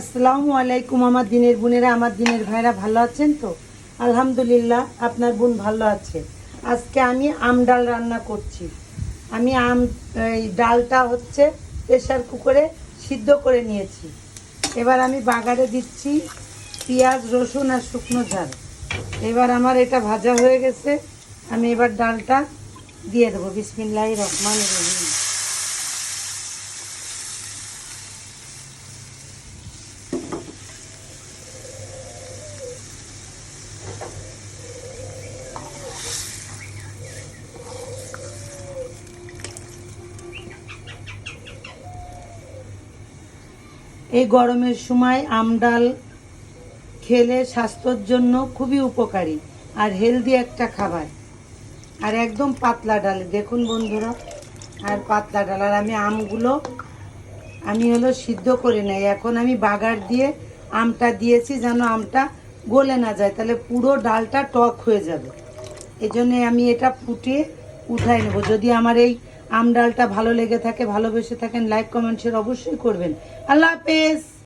আসসালামু আলাইকুম আমার দিনের বোনেরা, আমার দিনের ভাইরা ভালো আছেন তো? আলহামদুলিল্লাহ, আপনার বোন ভালো আছে। আজকে আমি আম ডাল রান্না করছি। আমি এই ডালটা হচ্ছে প্রেসার কুকারে সিদ্ধ করে নিয়েছি। এবার আমি বাগারে দিচ্ছি পেঁয়াজ, রসুন আর শুকনো ঝাল। এবার আমার এটা ভাজা হয়ে গেছে, আমি এবার ডালটা দিয়ে দেবো। বিসমিল্লাহির রহমানির রহিম। এই গরমের সময় আম ডাল খেলে স্বাস্থ্যের জন্য খুবই উপকারী আর হেলদি একটা খাবার। আর একদম পাতলা ডাল, দেখুন বন্ধুরা, আর পাতলা ডাল। আর আমি আমগুলো সিদ্ধ করে নেই। এখন আমি বাগার দিয়ে আমটা দিয়েছি যেন আমটা গলে না যায়, তাহলে পুরো ডালটা টক হয়ে যাবে। এই জন্যে আমি এটা ফুটিয়ে উঠাই নেব। যদি আমার এই আম ডালটা ভালো লেগে থাকে, ভালোবেসে থাকেন, লাইক কমেন্ট শেয়ার অবশ্যই করবেন। আল্লাহ হাফেজ।